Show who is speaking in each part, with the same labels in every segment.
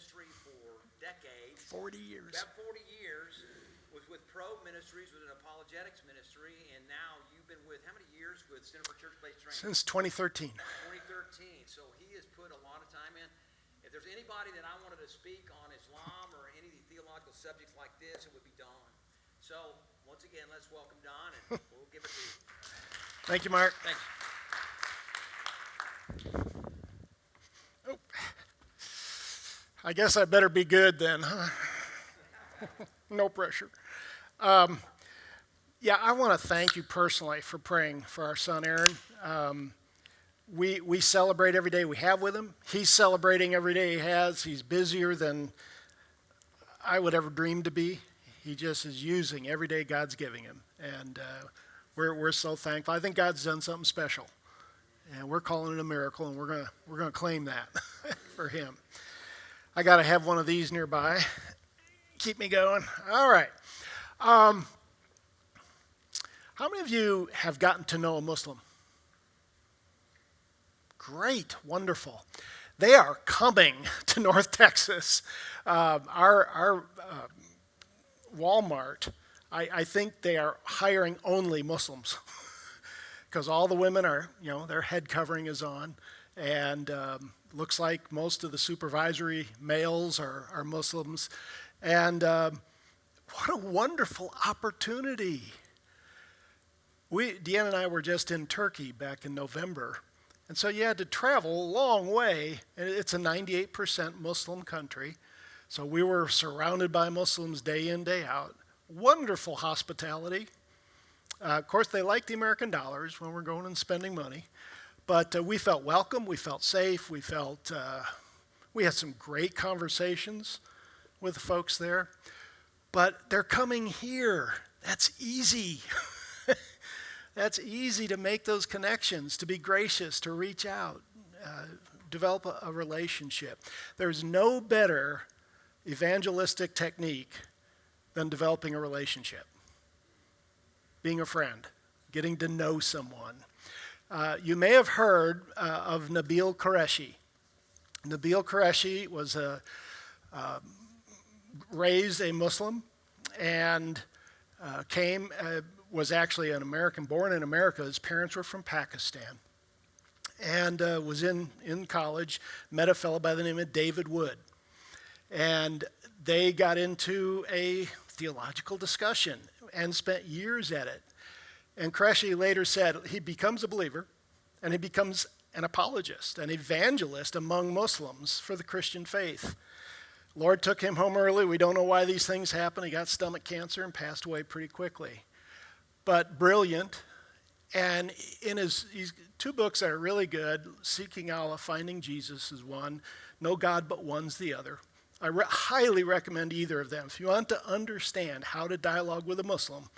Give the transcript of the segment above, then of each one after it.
Speaker 1: ministry for decades.
Speaker 2: 40 years.
Speaker 1: About 40 years. Was with Pro Ministries, with an apologetics ministry, and now you've been with, how many years with Center for Church-Based Training?
Speaker 2: Since 2013.
Speaker 1: 2013. So he has put a lot of time in. If there's anybody that I wanted to speak on Islam or any theological subjects like this, it would be Don. So, once again, let's welcome Don, and we'll give it to you.
Speaker 2: Thank you, Mark.
Speaker 1: Thanks.
Speaker 2: Oh. I guess I better be good then, huh? No pressure. Yeah, I want to thank you personally for praying for our son, Aaron. We celebrate every day we have with him. He's celebrating every day he has. He's busier than I would ever dream to be. He just is using every day God's giving him. And we're so thankful. I think God's done something special. And we're calling it a miracle, and we're gonna claim that for him. I got to have one of these nearby. Keep me going. All right. How many of you have gotten to know a Muslim? Great, wonderful. They are coming to North Texas. Our Walmart, I think they are hiring only Muslims because all the women are, their head covering is on, and looks like most of the supervisory males are Muslims. And what a wonderful opportunity. Deanna and I were just in Turkey back in November. And so you had to travel a long way. And it's a 98% Muslim country. So we were surrounded by Muslims day in, day out. Wonderful hospitality. Of course, they like the American dollars when we're going and spending money. But we felt welcome. We felt safe. We had some great conversations with the folks there. But they're coming here. That's easy. That's easy to make those connections, to be gracious, to reach out, develop a relationship. There's no better evangelistic technique than developing a relationship. Being a friend, getting to know someone. You may have heard of Nabil Qureshi. Nabil Qureshi was raised a Muslim and was actually an American, born in America. His parents were from Pakistan, and was in college, met a fellow by the name of David Wood. And they got into a theological discussion and spent years at it. And Qureshi later said he becomes a believer, and he becomes an apologist, an evangelist among Muslims for the Christian faith. Lord took him home early. We don't know why these things happen. He got stomach cancer and passed away pretty quickly. But brilliant. And in his two books that are really good, Seeking Allah, Finding Jesus is one. No God But One's the other. I highly recommend either of them. If you want to understand how to dialogue with a Muslim,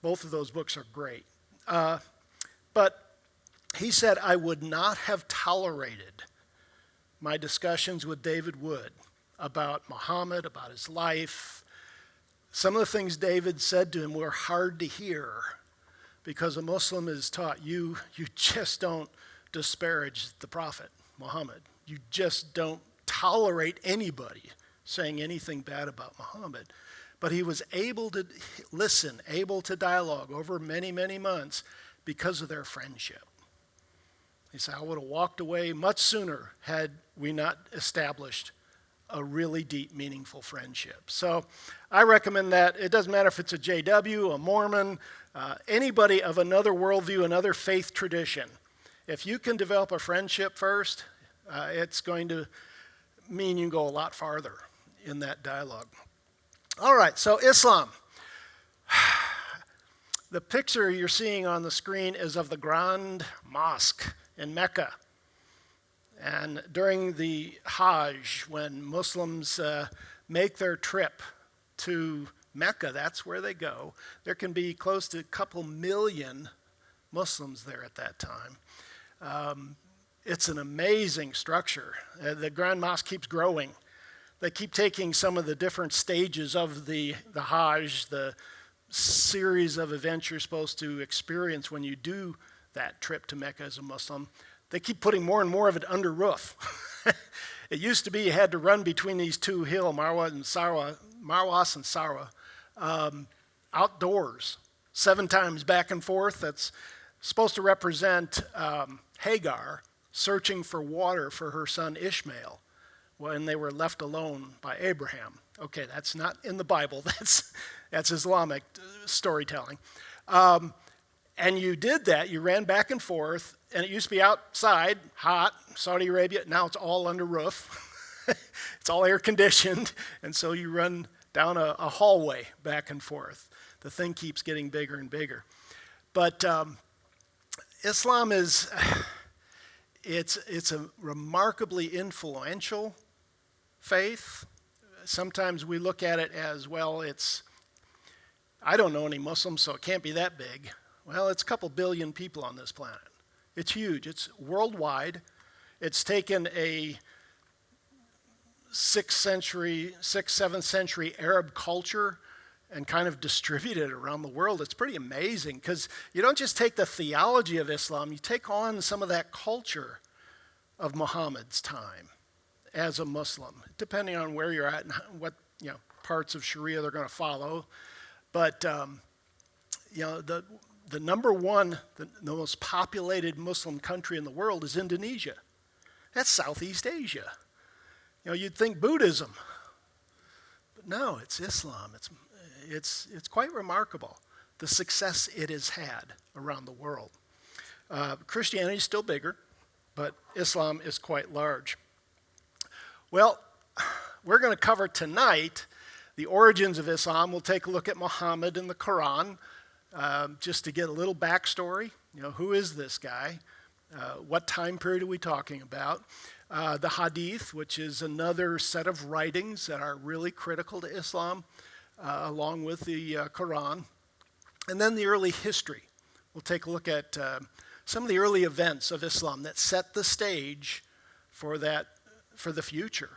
Speaker 2: both of those books are great. But he said, I would not have tolerated my discussions with David Wood about Muhammad, about his life. Some of the things David said to him were hard to hear because a Muslim is taught you just don't disparage the Prophet, Muhammad. You just don't tolerate anybody saying anything bad about Muhammad. But he was able to listen, able to dialogue over many, many months because of their friendship. He said, I would have walked away much sooner had we not established a really deep, meaningful friendship. So I recommend that. It doesn't matter if it's a JW, a Mormon, anybody of another worldview, another faith tradition. If you can develop a friendship first, it's going to mean you can go a lot farther in that dialogue. All right, so Islam. The picture you're seeing on the screen is of the Grand Mosque in Mecca. And during the Hajj, when Muslims make their trip to Mecca, that's where they go. There can be close to a couple million Muslims there at that time. It's an amazing structure. The Grand Mosque keeps growing. They keep taking some of the different stages of the Hajj, the series of events you're supposed to experience when you do that trip to Mecca as a Muslim. They keep putting more and more of it under roof. It used to be you had to run between these two hills, Marwas and Sarwa, outdoors, 7 times back and forth. That's supposed to represent Hagar searching for water for her son Ishmael when they were left alone by Abraham. Okay, that's not in the Bible. That's Islamic storytelling. And you did that. You ran back and forth, and it used to be outside, hot, Saudi Arabia. Now it's all under roof. It's all air conditioned, and so you run down a hallway back and forth. The thing keeps getting bigger and bigger. But Islam is, it's a remarkably influential faith. Sometimes we look at it as, well, I don't know any Muslims, so it can't be that big. Well, it's a couple billion people on this planet. It's huge. It's worldwide. It's taken a 6th, 7th century Arab culture and kind of distributed it around the world. It's pretty amazing because you don't just take the theology of Islam, you take on some of that culture of Muhammad's time as a Muslim, depending on where you're at and what parts of Sharia they're going to follow. But the number one, the most populated Muslim country in the world is Indonesia. That's Southeast Asia. You'd think Buddhism, but no, it's Islam. It's quite remarkable, the success it has had around the world. Christianity is still bigger, but Islam is quite large. Well, we're going to cover tonight the origins of Islam. We'll take a look at Muhammad and the Quran, just to get a little backstory. Who is this guy? What time period are we talking about? The Hadith, which is another set of writings that are really critical to Islam, along with the Quran. And then the early history. We'll take a look at some of the early events of Islam that set the stage for the future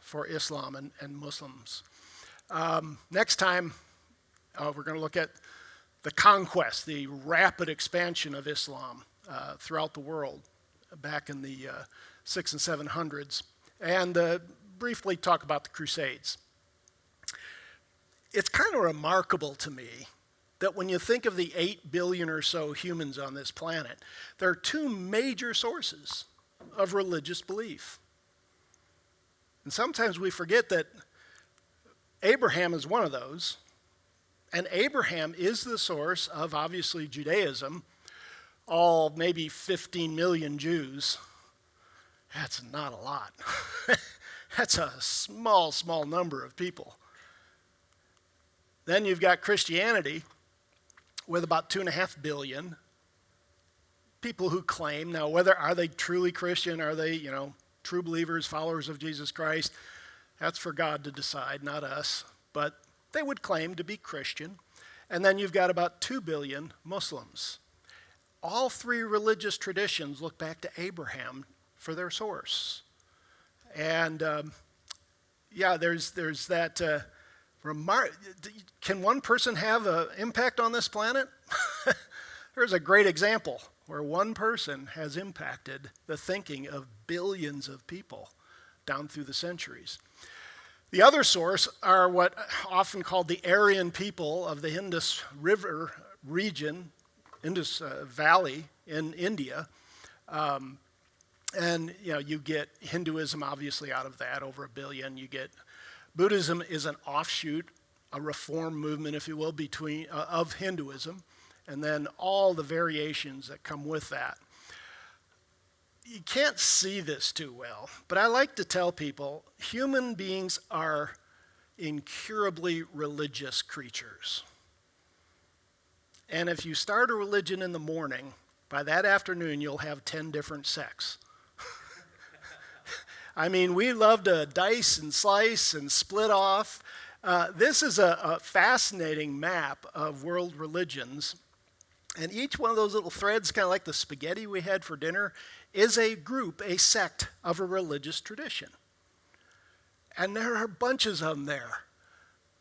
Speaker 2: for Islam and Muslims. Next time, we're going to look at the conquest, the rapid expansion of Islam throughout the world back in the 600s and 700s, and briefly talk about the Crusades. It's kind of remarkable to me that when you think of the 8 billion or so humans on this planet, there are 2 major sources of religious belief. And sometimes we forget that Abraham is one of those, and Abraham is the source of, obviously, Judaism, all maybe 15 million Jews. That's not a lot. That's a small, small number of people. Then you've got Christianity with about 2.5 billion people who claim. Now, are they truly Christian? Are they, true believers, followers of Jesus Christ? That's for God to decide, not us. But they would claim to be Christian. And then you've got about 2 billion Muslims. All 3 religious traditions look back to Abraham for their source. And there's that remark. Can one person have an impact on this planet? There's a great example where one person has impacted the thinking of billions of people down through the centuries. The other source are what often called the Aryan people of the Indus River region, Indus Valley in India. And you get Hinduism obviously out of that, over 1 billion. You get Buddhism is an offshoot, a reform movement, if you will, of Hinduism, and then all the variations that come with that. You can't see this too well, but I like to tell people human beings are incurably religious creatures. And if you start a religion in the morning, by that afternoon you'll have 10 different sects. I mean, we love to dice and slice and split off. This is a fascinating map of world religions. And each one of those little threads, kind of like the spaghetti we had for dinner, is a group, a sect of a religious tradition. And there are bunches of them there.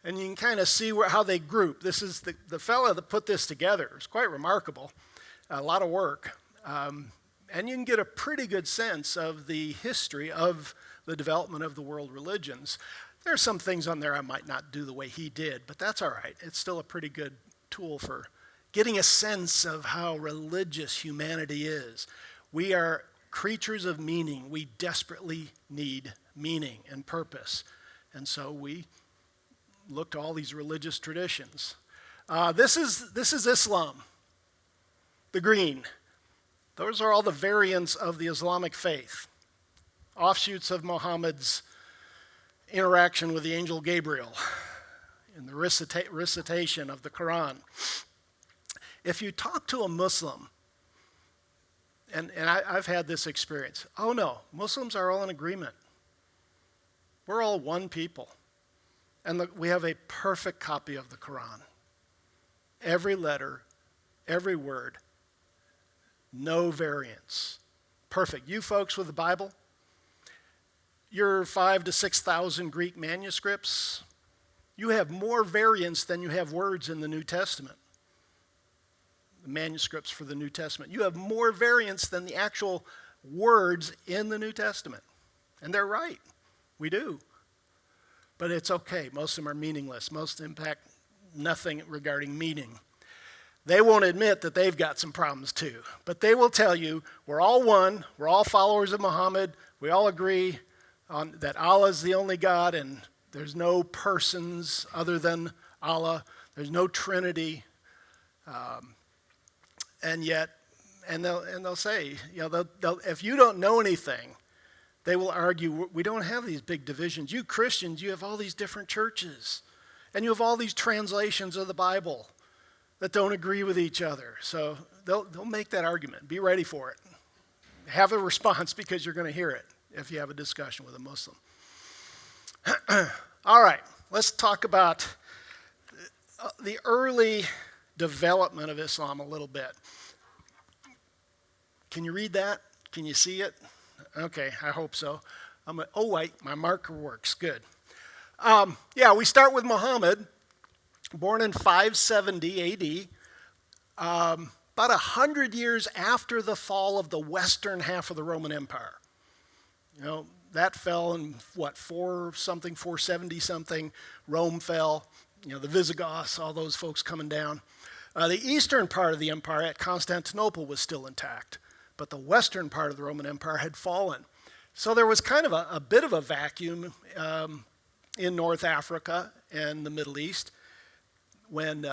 Speaker 2: And you can kind of see how they group. This is the fellow that put this together. It's quite remarkable. A lot of work. And you can get a pretty good sense of the history of the development of the world religions. There are some things on there I might not do the way he did, but that's all right. It's still a pretty good tool for getting a sense of how religious humanity is. We are creatures of meaning. We desperately need meaning and purpose. And so we look to all these religious traditions. This is Islam, the green. Those are all the variants of the Islamic faith, offshoots of Muhammad's interaction with the angel Gabriel in the recitation of the Quran. If you talk to a Muslim, and I've had this experience, oh no, Muslims are all in agreement. We're all one people. And we have a perfect copy of the Quran. Every letter, every word, no variance. Perfect. You folks with the Bible, your 5,000 to 6,000 Greek manuscripts, you have more variance than you have words in the New Testament. The manuscripts for the New Testament. You have more variance than the actual words in the New Testament. And they're right. We do. But it's okay. Most of them are meaningless. Most impact nothing regarding meaning. They won't admit that they've got some problems too. But they will tell you, we're all one. We're all followers of Muhammad. We all agree on that Allah is the only God and there's no persons other than Allah. There's no Trinity. And they'll say, they'll, if you don't know anything, they will argue, we don't have these big divisions. You Christians, you have all these different churches. And you have all these translations of the Bible that don't agree with each other. So they'll make that argument. Be ready for it. Have a response because you're going to hear it if you have a discussion with a Muslim. All right, let's talk about the early development of Islam a little bit. Can you read that? Can you see it? Okay, I hope so. Oh, wait, my marker works. Good. We start with Muhammad, born in 570 A.D., about 100 years after the fall of the western half of the Roman Empire. That fell in, 470-something. Rome fell. The Visigoths, all those folks coming down. The eastern part of the empire at Constantinople was still intact, but the western part of the Roman Empire had fallen. So there was kind of a bit of a vacuum in North Africa and the Middle East when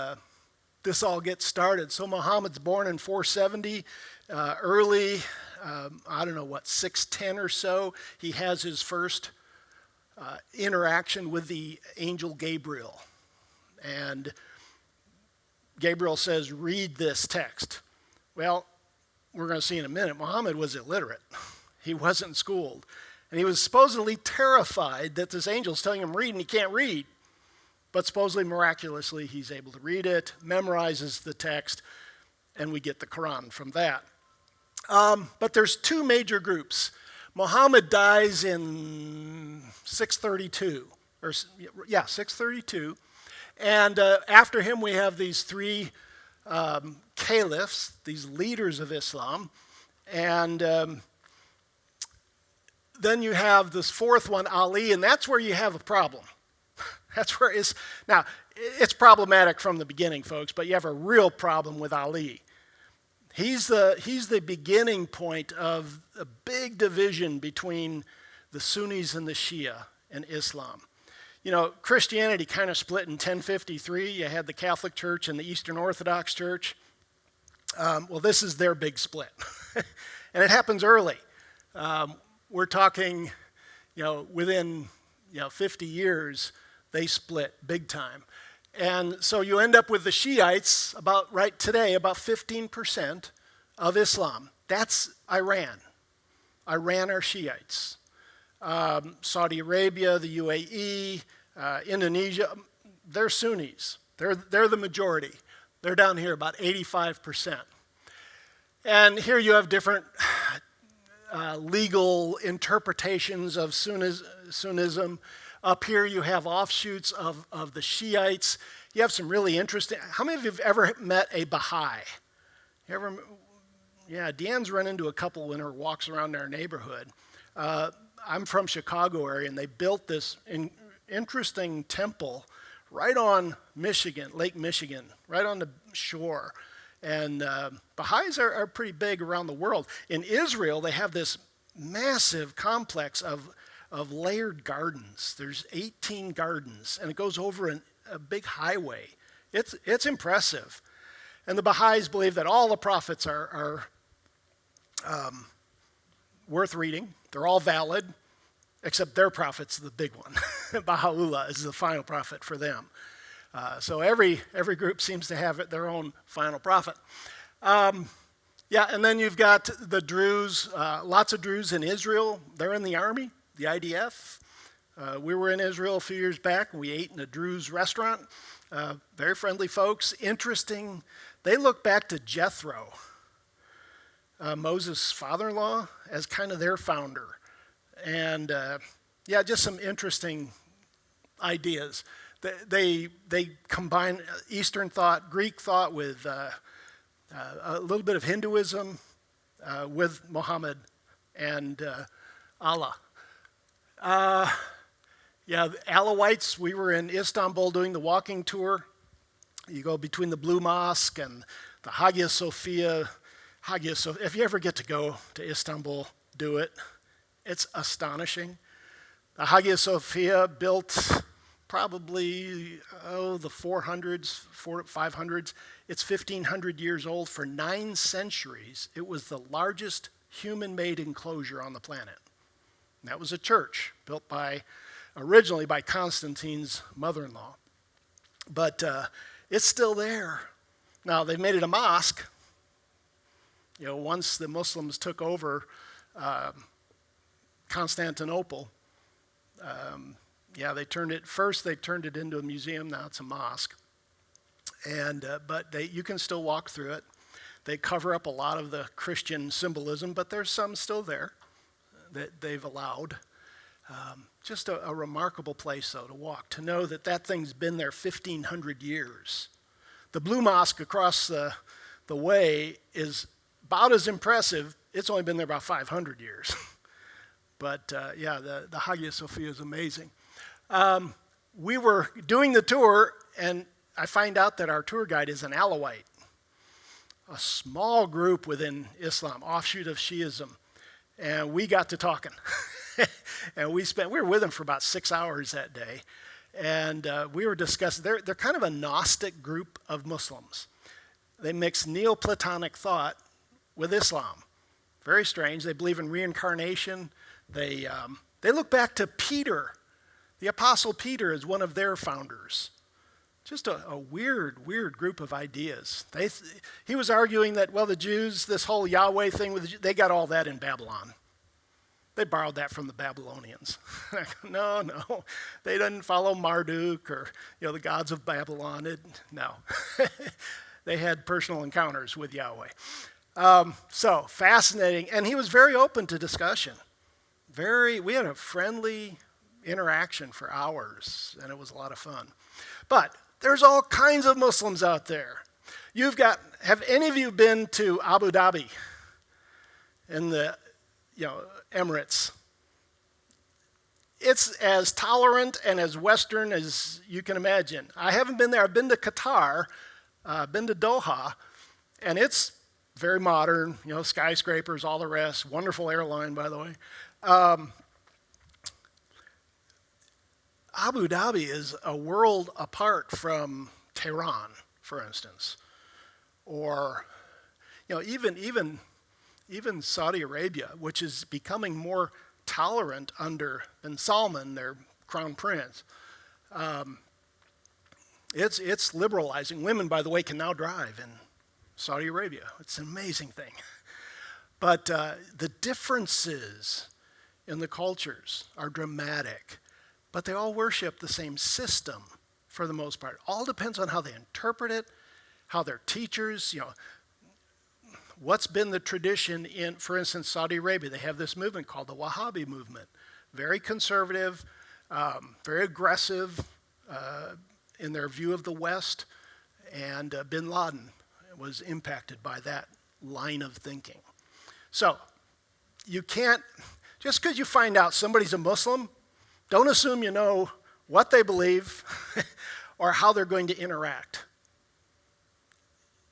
Speaker 2: this all gets started. So Muhammad's born in 470, early, 610 or so, he has his first interaction with the angel Gabriel. And Gabriel says, read this text. Well, we're going to see in a minute, Muhammad was illiterate. He wasn't schooled. And he was supposedly terrified that this angel's telling him read and he can't read. But supposedly, miraculously, he's able to read it, memorizes the text, and we get the Quran from that. But there's two major groups. Muhammad dies in 632. 632. And after him, we have these three caliphs, these leaders of Islam. And then you have this fourth one, Ali, and that's where you have a problem. That's where it's problematic from the beginning, folks, but you have a real problem with Ali. He's the beginning point of a big division between the Sunnis and the Shia and Islam. Christianity kind of split in 1053. You had the Catholic Church and the Eastern Orthodox Church. This is their big split. And it happens early. We're talking, within 50 years, they split big time. And so you end up with the Shiites, about 15% of Islam. That's Iran. Iran are Shiites. Saudi Arabia, the UAE, Indonesia, they're Sunnis. They're the majority. They're down here, about 85%. And here you have different legal interpretations of Sunnism. Up here you have offshoots of the Shiites. You have some really interesting, how many of you have ever met a Baha'i? Deanne's run into a couple in her walks around our neighborhood. I'm from Chicago area, and they built this interesting temple right on Michigan, Lake Michigan, right on the shore. And Baha'is are pretty big around the world. In Israel, they have this massive complex of layered gardens. There's 18 gardens, and it goes over a big highway. It's impressive. And the Baha'is believe that all the prophets are worth reading. They're all valid, except their prophet's the big one. Baha'u'llah is the final prophet for them. So every group seems to have their own final prophet. And then you've got the Druze, lots of Druze in Israel. They're in the army, the IDF. We were in Israel a few years back, and we ate in a Druze restaurant. Very friendly folks, interesting. They look back to Jethro, Moses' father-in-law, as kind of their founder. And just some interesting ideas. They combine Eastern thought, Greek thought with a little bit of Hinduism with Muhammad and Allah. The Alawites, we were in Istanbul doing the walking tour. You go between the Blue Mosque and the Hagia Sophia. If you ever get to go to Istanbul, do it. It's astonishing. The Hagia Sophia built probably, the 400s, 500s. It's 1,500 years old. For 9 centuries, it was the largest human-made enclosure on the planet. And that was a church built originally by Constantine's mother-in-law. But it's still there. Now, they've made it a mosque. Once the Muslims took over Constantinople, they turned it into a museum. Now it's a mosque. But you can still walk through it. They cover up a lot of the Christian symbolism, but there's some still there that they've allowed. Just a remarkable place, though, to walk, to know that thing's been there 1,500 years. The Blue Mosque across the way is about as impressive. It's only been there about 500 years. But the Hagia Sophia is amazing. We were doing the tour, and I find out that our tour guide is an Alawite, a small group within Islam, offshoot of Shiism. And we got to talking. And we were with them for about 6 hours that day. And we were discussing, they're kind of a Gnostic group of Muslims. They mix Neoplatonic thought with Islam. Very strange. They believe in reincarnation. They look back to Peter. The Apostle Peter is one of their founders. Just a weird group of ideas. He was arguing that, the Jews, this whole Yahweh thing, they got all that in Babylon. They borrowed that from the Babylonians. No, they didn't follow Marduk or the gods of Babylon. No, they had personal encounters with Yahweh. So fascinating, and he was very open to discussion. We had a friendly interaction for hours, and it was a lot of fun. But there's all kinds of Muslims out there. Have any of you been to Abu Dhabi in the Emirates? It's as tolerant and as Western as you can imagine. I haven't been there. I've been to Qatar, been to Doha, and it's very modern, skyscrapers, all the rest. Wonderful airline, by the way. Abu Dhabi is a world apart from Tehran, for instance, or even Saudi Arabia, which is becoming more tolerant under bin Salman, their crown prince. It's liberalizing. Women, by the way, can now drive in Saudi Arabia. It's an amazing thing. But the differences in the cultures are dramatic. But they all worship the same system for the most part. All depends on how they interpret it, how their teachers, what's been the tradition in, for instance, Saudi Arabia. They have this movement called the Wahhabi movement. Very conservative, very aggressive in their view of the West. And bin Laden was impacted by that line of thinking. So you can't Just because you find out somebody's a Muslim, don't assume you know what they believe or how they're going to interact.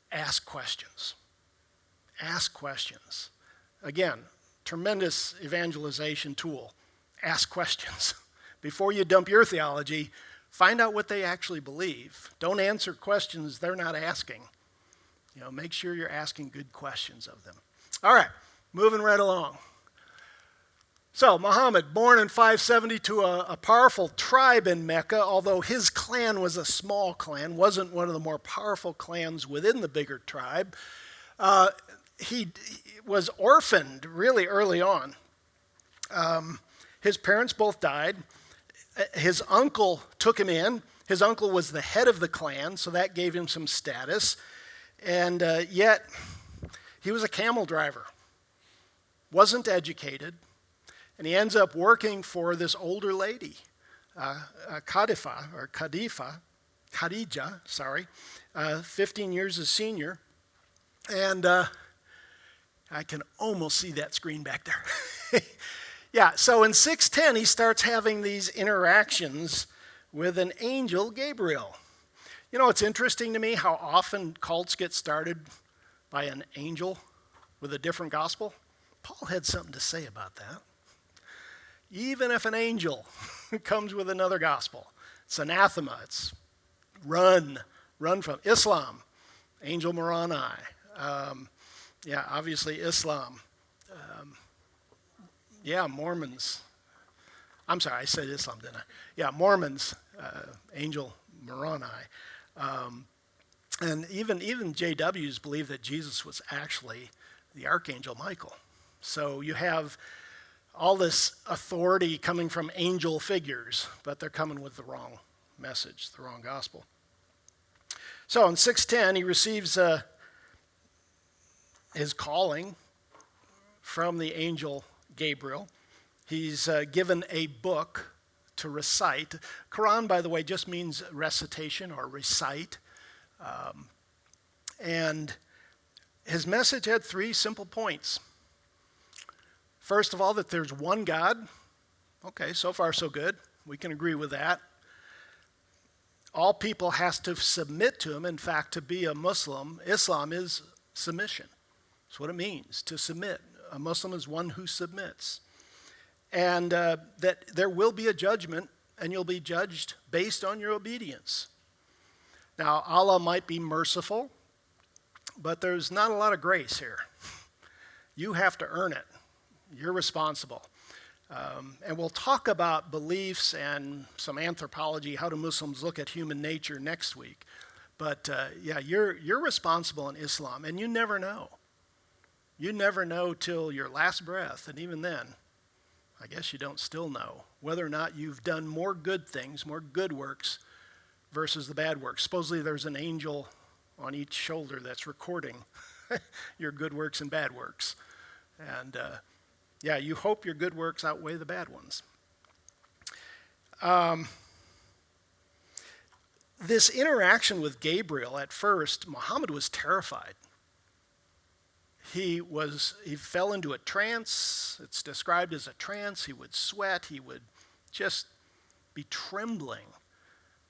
Speaker 2: Ask questions. Ask questions. Again, tremendous evangelization tool. Ask questions. Before you dump your theology, find out what they actually believe. Don't answer questions they're not asking. Make sure you're asking good questions of them. All right, moving right along. So, Muhammad, born in 570 to a powerful tribe in Mecca, although his clan was a small clan, wasn't one of the more powerful clans within the bigger tribe. He was orphaned really early on. His parents both died. His uncle took him in. His uncle was the head of the clan, so that gave him some status. And yet, he was a camel driver, wasn't educated, and he ends up working for this older lady, Khadija, 15 years his senior. And I can almost see that screen back there. Yeah, so in 610, he starts having these interactions with an angel, Gabriel. It's interesting to me how often cults get started by an angel with a different gospel. Paul had something to say about that. Even if an angel comes with another gospel, it's anathema. It's run from Islam, angel Moroni. Obviously Islam. Mormons. I'm sorry, I said Islam, didn't I? Yeah, Mormons, angel Moroni. And even JWs believe that Jesus was actually the Archangel Michael. So you have all this authority coming from angel figures, but they're coming with the wrong message, the wrong gospel. So in 610, he receives his calling from the angel Gabriel. He's given a book to recite. Quran, by the way, just means recitation or recite. And his message had 3 simple points. First of all, that there's one God. Okay, so far so good. We can agree with that. All people has to submit to him. In fact, to be a Muslim, Islam is submission. That's what it means, to submit. A Muslim is one who submits. And that there will be a judgment, and you'll be judged based on your obedience. Now, Allah might be merciful, but there's not a lot of grace here. You have to earn it. You're responsible. And we'll talk about beliefs and some anthropology, how do Muslims look at human nature next week. But you're responsible in Islam, and you never know. You never know till your last breath, and even then, I guess you don't still know whether or not you've done more good things, more good works, versus the bad works. Supposedly there's an angel on each shoulder that's recording your good works and bad works. And you hope your good works outweigh the bad ones. This interaction with Gabriel, at first, Muhammad was terrified. He fell into a trance. It's described as a trance. He would sweat. He would just be trembling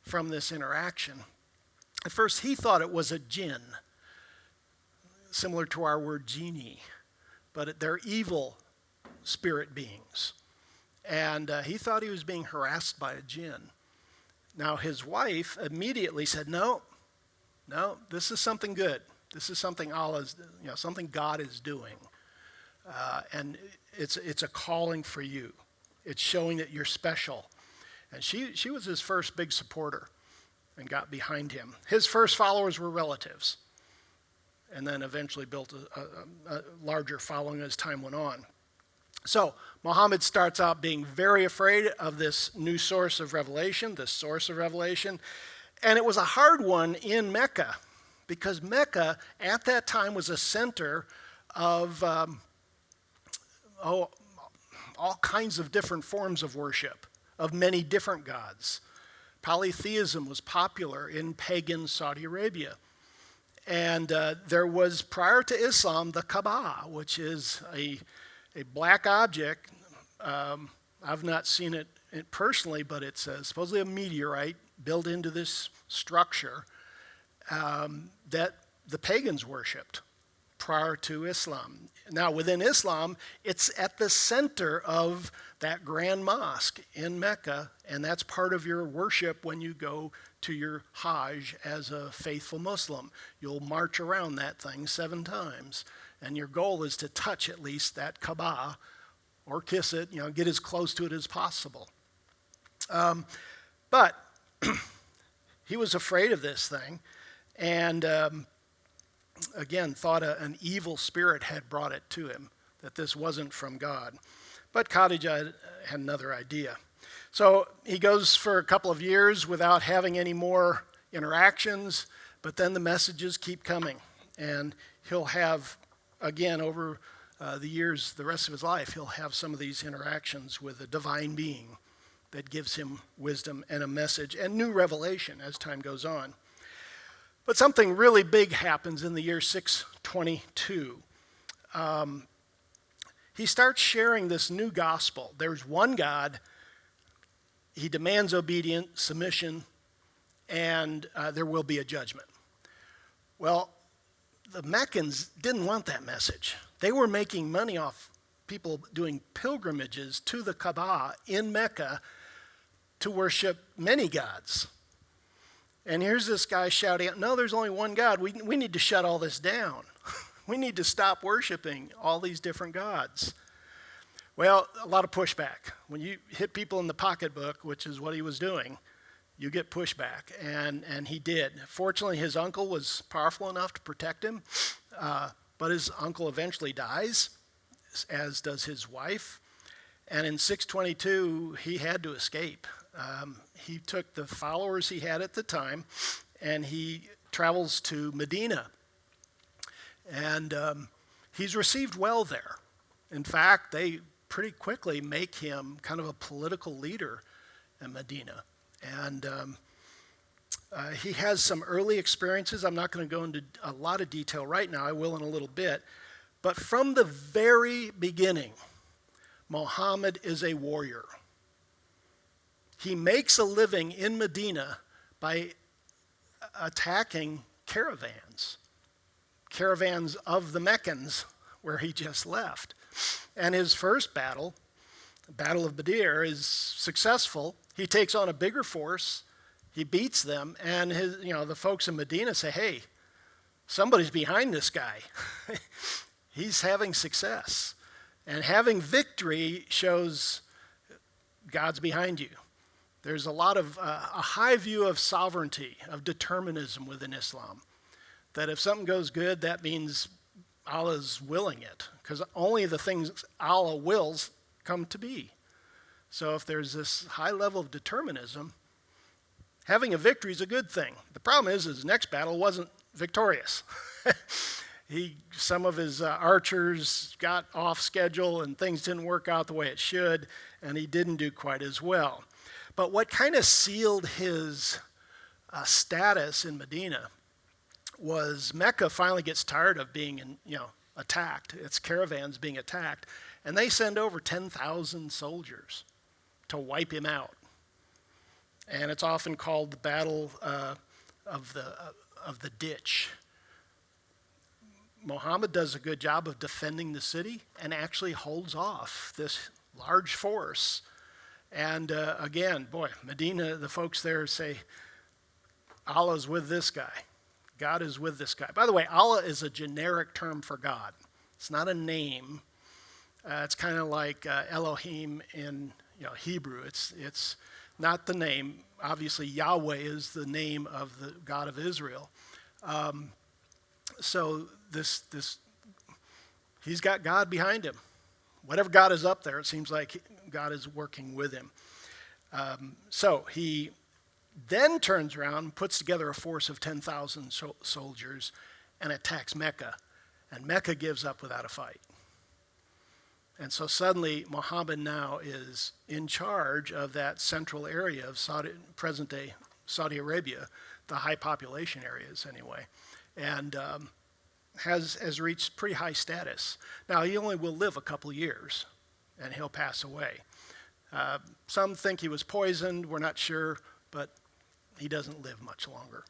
Speaker 2: from this interaction. At first, he thought it was a jinn, similar to our word genie, but they're evil spirit beings. And he thought he was being harassed by a jinn. Now, his wife immediately said, no, this is something good. This is something something God is doing. And it's a calling for you. It's showing that you're special. And she was his first big supporter and got behind him. His first followers were relatives, and then eventually built a larger following as time went on. So Muhammad starts out being very afraid of this new source of revelation, and it was a hard one in Mecca, because Mecca at that time was a center of all kinds of different forms of worship, of many different gods. Polytheism was popular in pagan Saudi Arabia. And there was, prior to Islam, the Kaaba, which is a black object I've not seen it personally, but it's supposedly a meteorite built into this structure that the pagans worshipped prior to Islam. Now, within Islam, it's at the center of that grand mosque in Mecca, and that's part of your worship when you go to your Hajj as a faithful Muslim. You'll march around that thing 7 times, and your goal is to touch at least that Kaaba or kiss it, get as close to it as possible. But he was afraid of this thing, and again, thought an evil spirit had brought it to him, that this wasn't from God. But Khadijah had another idea. So he goes for a couple of years without having any more interactions, but then the messages keep coming. And he'll have, again, over the years, the rest of his life, he'll have some of these interactions with a divine being that gives him wisdom and a message and new revelation as time goes on. But something really big happens in the year 622. He starts sharing this new gospel. There's one God. He demands obedience, submission, and there will be a judgment. Well, the Meccans didn't want that message. They were making money off people doing pilgrimages to the Kaaba in Mecca to worship many gods. And here's this guy shouting out, no, there's only one God. We need to shut all this down. We need to stop worshiping all these different gods. Well, a lot of pushback. When you hit people in the pocketbook, which is what he was doing, you get pushback, and he did. Fortunately, his uncle was powerful enough to protect him, but his uncle eventually dies, as does his wife. And in 622, he had to escape. He took the followers he had at the time, and he travels to Medina. And he's received well there. In fact, they pretty quickly make him kind of a political leader in Medina. And he has some early experiences. I'm not going to go into a lot of detail right now. I will in a little bit. But from the very beginning, Muhammad is a warrior. He makes a living in Medina by attacking caravans of the Meccans, where he just left. And his first battle, the Battle of Badr, is successful. He takes on a bigger force. He beats them, and the folks in Medina say, hey, somebody's behind this guy. He's having success. And having victory shows God's behind you. There's a lot of a high view of sovereignty, of determinism within Islam. That if something goes good, that means Allah's willing it, because only the things Allah wills come to be. So if there's this high level of determinism, having a victory is a good thing. The problem is his next battle wasn't victorious. Some of his archers got off schedule and things didn't work out the way it should, and he didn't do quite as well. But what kind of sealed his status in Medina was Mecca finally gets tired of being attacked, its caravans being attacked, and they send over 10,000 soldiers to wipe him out. And it's often called the Battle of the Ditch. Muhammad does a good job of defending the city and actually holds off this large force. And again, Medina, the folks there say, Allah's with this guy. God is with this guy. By the way, Allah is a generic term for God. It's not a name. It's kind of like Elohim in Hebrew. It's not the name. Obviously, Yahweh is the name of the God of Israel. So he's got God behind him. Whatever God is up there, it seems like God is working with him. So he then turns around and puts together a force of 10,000 soldiers and attacks Mecca. And Mecca gives up without a fight. And so suddenly Muhammad now is in charge of that central area of present-day Saudi Arabia, the high population areas anyway, and has reached pretty high status. Now, he only will live a couple years, and he'll pass away. Some think he was poisoned, we're not sure, but he doesn't live much longer.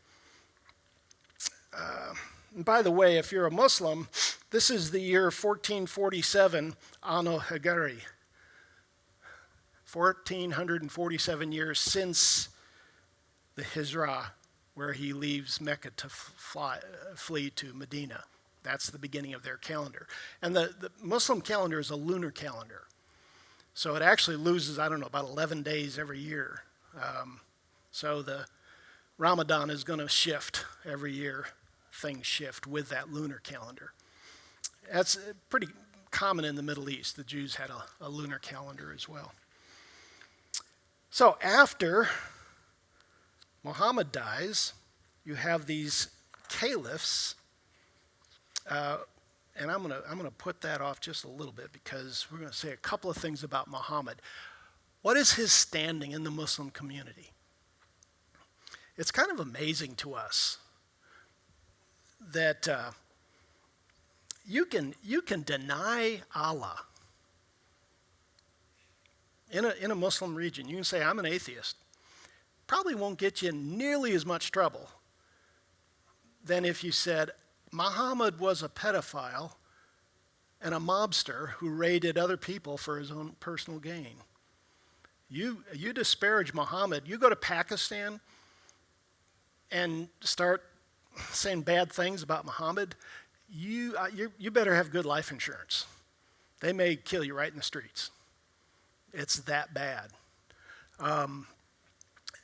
Speaker 2: And by the way, if you're a Muslim, this is the year 1447 Anno Hagari. 1447 years since the Hijrah, where he leaves Mecca to flee to Medina. That's the beginning of their calendar. And the Muslim calendar is a lunar calendar. So it actually loses, about 11 days every year. So the Ramadan is going to shift every year. Things shift with that lunar calendar. That's pretty common in the Middle East. The Jews had a lunar calendar as well. So after Muhammad dies, you have these caliphs, and I'm gonna put that off just a little bit because we're going to say a couple of things about Muhammad. What is his standing in the Muslim community? It's kind of amazing to us that you can deny Allah in a Muslim region. You can say, I'm an atheist. Probably won't get you in nearly as much trouble than if you said, Muhammad was a pedophile and a mobster who raided other people for his own personal gain. You disparage Muhammad. You go to Pakistan and start saying bad things about Muhammad, you better have good life insurance. They may kill you right in the streets. It's that bad.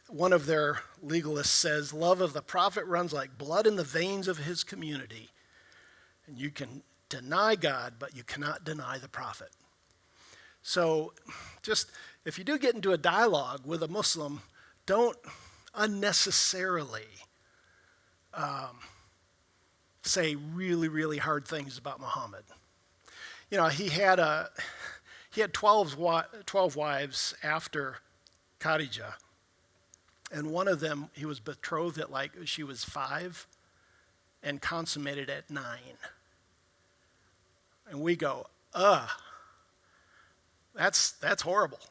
Speaker 2: One of their legalists says, love of the prophet runs like blood in the veins of his community. And you can deny God, but you cannot deny the prophet. So just, if you do get into a dialogue with a Muslim, don't unnecessarily say really, really hard things about Muhammad. You know, he had 12 wives after Khadijah. And one of them, he was betrothed at she was 5 and consummated at 9. And we go, that's horrible.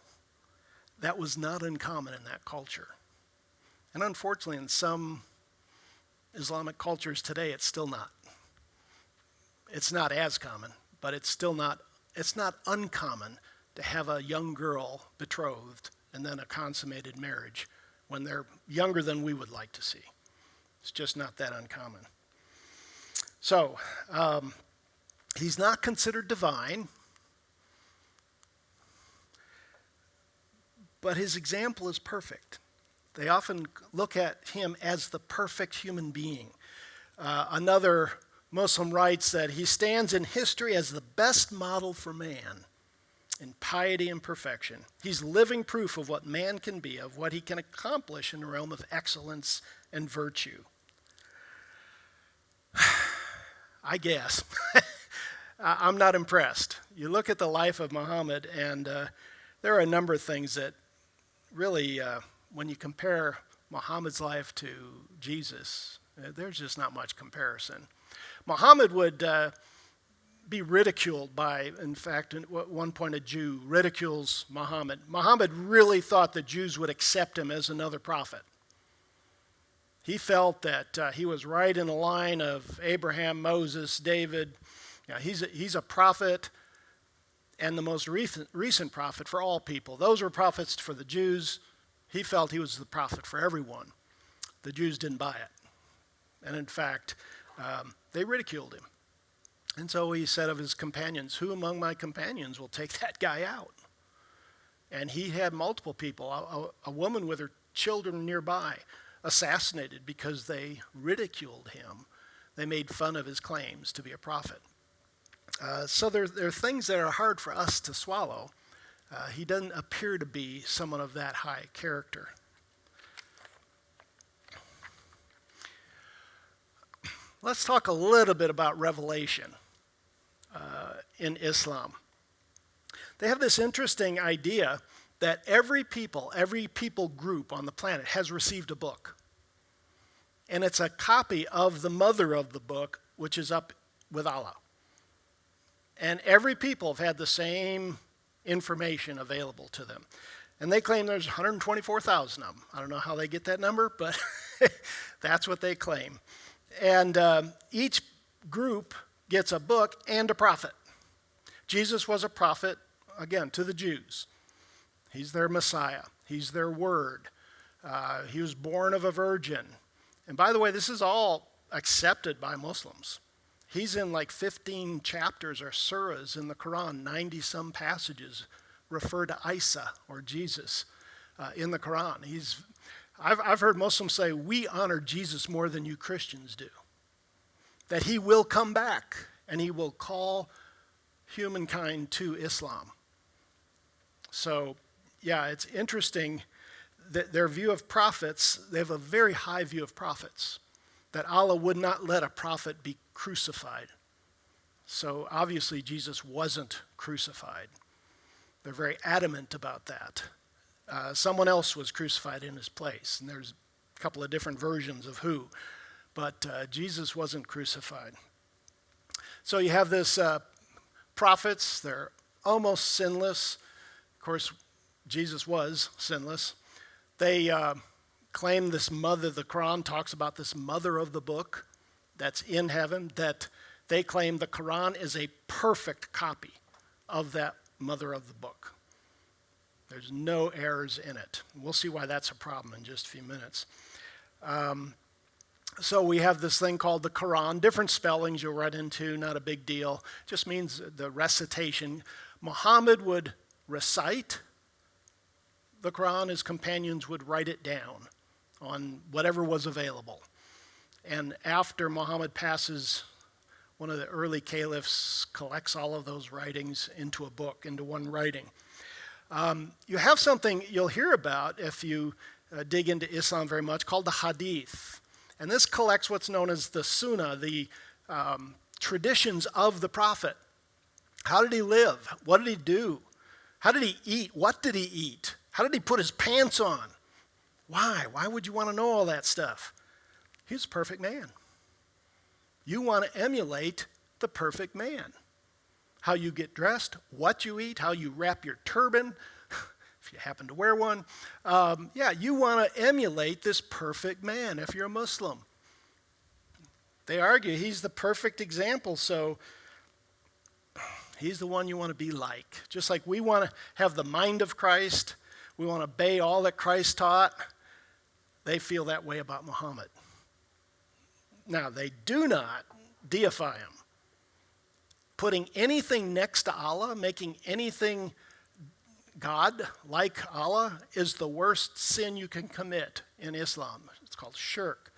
Speaker 2: That was not uncommon in that culture. And unfortunately, in some Islamic cultures today, it's still not. It's not as common, but it's not uncommon to have a young girl betrothed and then a consummated marriage when they're younger than we would like to see. It's just not that uncommon. So, he's not considered divine, but his example is perfect. They often look at him as the perfect human being. Another Muslim writes that he stands in history as the best model for man in piety and perfection. He's living proof of what man can be, of what he can accomplish in the realm of excellence and virtue. I guess. I'm not impressed. You look at the life of Muhammad, and there are a number of things that really, when you compare Muhammad's life to Jesus, there's just not much comparison. Muhammad would be ridiculed by, in fact, at one point a Jew ridicules Muhammad. Muhammad really thought the Jews would accept him as another prophet. He felt that he was right in the line of Abraham, Moses, David. You know, he's a prophet and the most recent prophet for all people. Those were prophets for the Jews. He felt he was the prophet for everyone. The Jews didn't buy it. And in fact, they ridiculed him. And so he said of his companions, who among my companions will take that guy out? And he had multiple people, a woman with her children nearby, assassinated because they ridiculed him. They made fun of his claims to be a prophet. So there are things that are hard for us to swallow. He doesn't appear to be someone of that high character. Let's talk a little bit about revelation in Islam. They have this interesting idea that every people group on the planet has received a book. And it's a copy of the mother of the book, which is up with Allah. And every people have had the same information available to them. And they claim there's 124,000 of them. I don't know how they get that number, but that's what they claim. And each group gets a book and a prophet. Jesus was a prophet, again, to the Jews. He's their Messiah. He's their word. He was born of a virgin. And by the way, this is all accepted by Muslims. He's in like 15 chapters or surahs in the Quran. 90-some passages refer to Isa or Jesus in the Quran. I've heard Muslims say, we honor Jesus more than you Christians do. That he will come back and he will call humankind to Islam. So, yeah, it's interesting that their view of prophets, they have a very high view of prophets, that Allah would not let a prophet be crucified. So obviously Jesus wasn't crucified. They're very adamant about that. Someone else was crucified in his place, and there's a couple of different versions of who, but Jesus wasn't crucified. So you have this prophets, they're almost sinless. Of course, Jesus was sinless. They claim this mother, the Quran talks about this mother of the book that's in heaven, that they claim the Quran is a perfect copy of that mother of the book. There's no errors in it. We'll see why that's a problem in just a few minutes. So we have this thing called the Quran, different spellings you'll run into, not a big deal. Just means the recitation. Muhammad would recite the Quran, his companions would write it down on whatever was available. And after Muhammad passes, one of the early caliphs collects all of those writings into a book, into one writing. You have something you'll hear about if you dig into Islam very much called the Hadith. And this collects what's known as the Sunnah, the traditions of the Prophet. How did he live? What did he do? How did he eat? What did he eat? How did he put his pants on? Why? Why would you want to know all that stuff? He was a perfect man. You want to emulate the perfect man. How you get dressed, what you eat, how you wrap your turban, if you happen to wear one. You want to emulate this perfect man if you're a Muslim. They argue he's the perfect example, so he's the one you want to be like. Just like we want to have the mind of Christ, we want to obey all that Christ taught, they feel that way about Muhammad. Now, they do not deify him. Putting anything next to Allah, making anything God like Allah, is the worst sin you can commit in Islam. It's called shirk.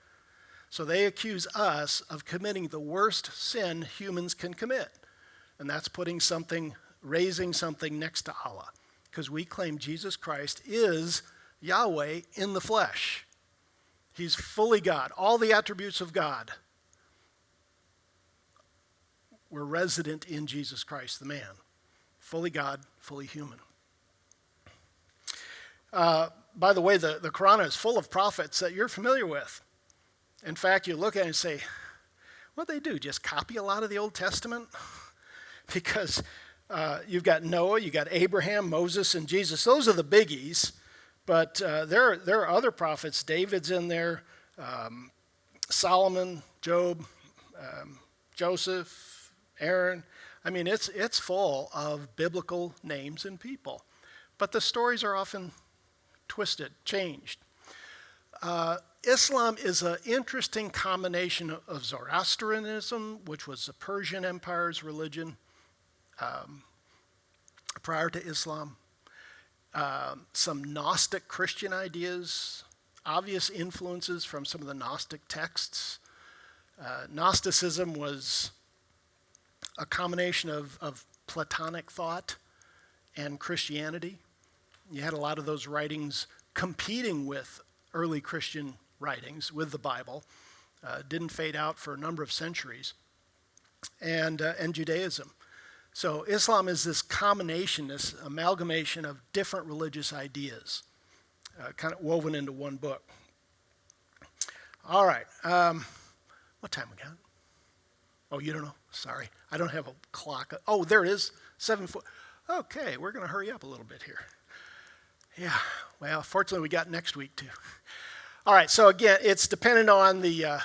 Speaker 2: So they accuse us of committing the worst sin humans can commit. And that's raising something next to Allah. Because we claim Jesus Christ is Yahweh in the flesh. He's fully God. All the attributes of God were resident in Jesus Christ, the man. Fully God, fully human. By the way, the Quran is full of prophets that you're familiar with. In fact, you look at it and say, what do they do? Just copy a lot of the Old Testament? Because you've got Noah, you've got Abraham, Moses, and Jesus. Those are the biggies. But there are other prophets. David's in there, Solomon, Job, Joseph, Aaron. I mean, it's full of biblical names and people. But the stories are often twisted, changed. Islam is an interesting combination of Zoroastrianism, which was the Persian Empire's religion prior to Islam, some Gnostic Christian ideas, obvious influences from some of the Gnostic texts. Gnosticism was a combination of Platonic thought and Christianity. You had a lot of those writings competing with early Christian writings, with the Bible. Didn't fade out for a number of centuries. And Judaism. So Islam is this combination, this amalgamation of different religious ideas, kind of woven into one book. All right. What time we got? Oh, you don't know? Sorry. I don't have a clock. Oh, there it is. 7 foot. Okay, we're going to hurry up a little bit here. Yeah, well, fortunately we got next week too. All right, so again, it's dependent on the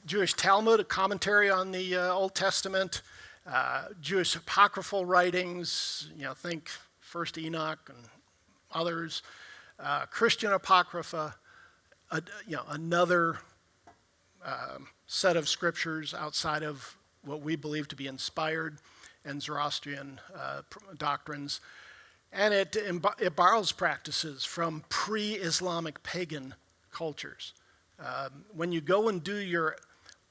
Speaker 2: Jewish Talmud, a commentary on the Old Testament, Jewish apocryphal writings, think First Enoch and others, Christian apocrypha, another set of scriptures outside of what we believe to be inspired and Zoroastrian doctrines. And it borrows practices from pre-Islamic pagan cultures. When you go and do your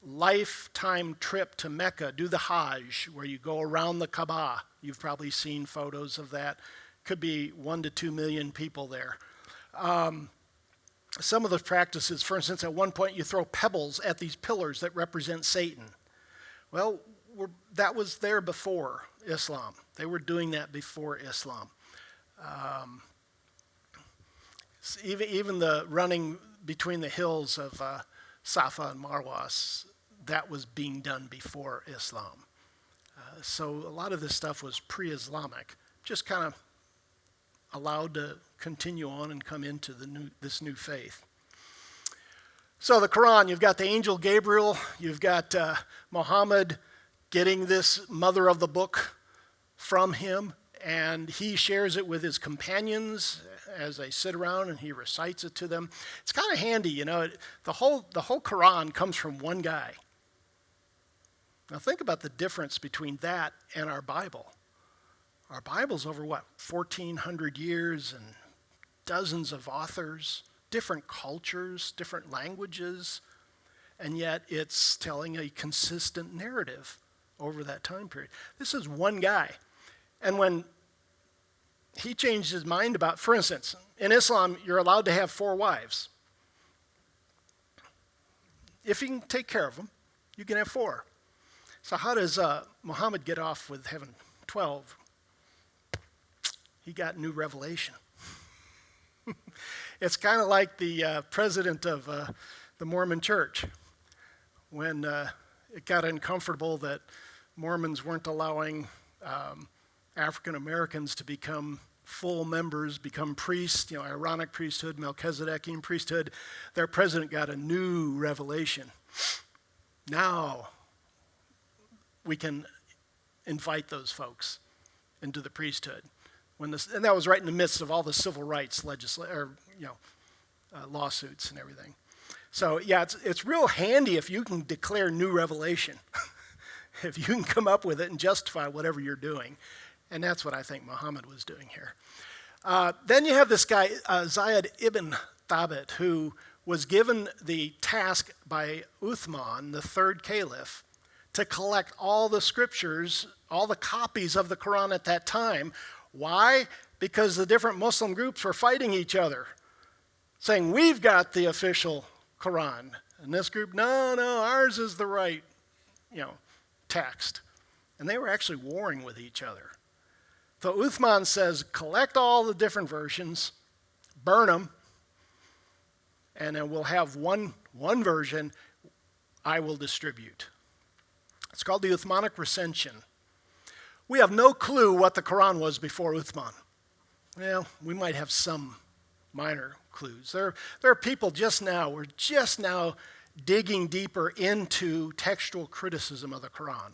Speaker 2: lifetime trip to Mecca, do the Hajj, where you go around the Kaaba. You've probably seen photos of that. Could be 1 to 2 million people there. Some of the practices, for instance, at one point you throw pebbles at these pillars that represent Satan. Well, that was there before Islam. They were doing that before Islam. Even the running between the hills of Safa and Marwa, that was being done before Islam. So a lot of this stuff was pre-Islamic, just kind of allowed to continue on and come into this new faith. So the Quran, you've got the angel Gabriel, you've got Muhammad getting this mother of the book from him, and he shares it with his companions as they sit around and he recites it to them. It's kind of handy, the whole Quran comes from one guy. Now think about the difference between that and our Bible. Our Bible's over 1,400 years and dozens of authors, different cultures, different languages, and yet it's telling a consistent narrative over that time period. This is one guy. And when he changed his mind about, for instance, in Islam, you're allowed to have 4 wives. If you can take care of them, you can have 4. So how does Muhammad get off with having 12? He got new revelation. It's kind of like the president of the Mormon church. When it got uncomfortable that Mormons weren't allowing African Americans to become full members, become priests, Aaronic priesthood, Melchizedekian priesthood, their president got a new revelation. Now we can invite those folks into the priesthood. And that was right in the midst of all the civil rights lawsuits and everything. So yeah, it's real handy if you can declare new revelation, if you can come up with it and justify whatever you're doing. And that's what I think Muhammad was doing here. Then you have this guy, Zayed ibn Thabit, who was given the task by Uthman, the third caliph, to collect all the scriptures, all the copies of the Quran at that time. Why? Because the different Muslim groups were fighting each other, saying, we've got the official Quran. And this group, no, ours is the right, text. And they were actually warring with each other. So Uthman says, collect all the different versions, burn them, and then we'll have one version I will distribute. It's called the Uthmanic Recension. We have no clue what the Quran was before Uthman. Well, we might have some minor clues. There are people we're just now digging deeper into textual criticism of the Quran.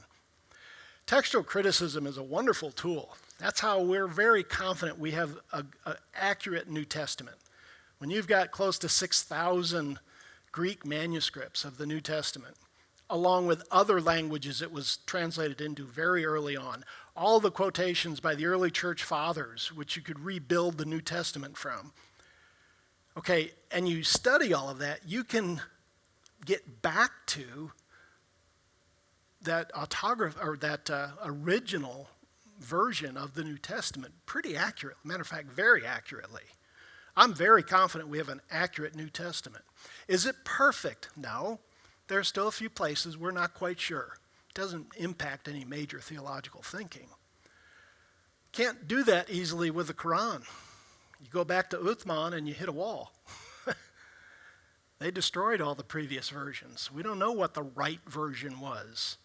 Speaker 2: Textual criticism is a wonderful tool. That's how we're very confident we have an accurate New Testament. When you've got close to 6,000 Greek manuscripts of the New Testament, along with other languages it was translated into very early on, all the quotations by the early church fathers, which you could rebuild the New Testament from. Okay, and you study all of that, you can get back to that original version of the New Testament pretty accurate. Matter of fact, very accurately. I'm very confident we have an accurate New Testament. Is it perfect? No. There are still a few places we're not quite sure. It doesn't impact any major theological thinking. Can't do that easily with the Quran. You go back to Uthman and you hit a wall. They destroyed all the previous versions. We don't know what the right version was.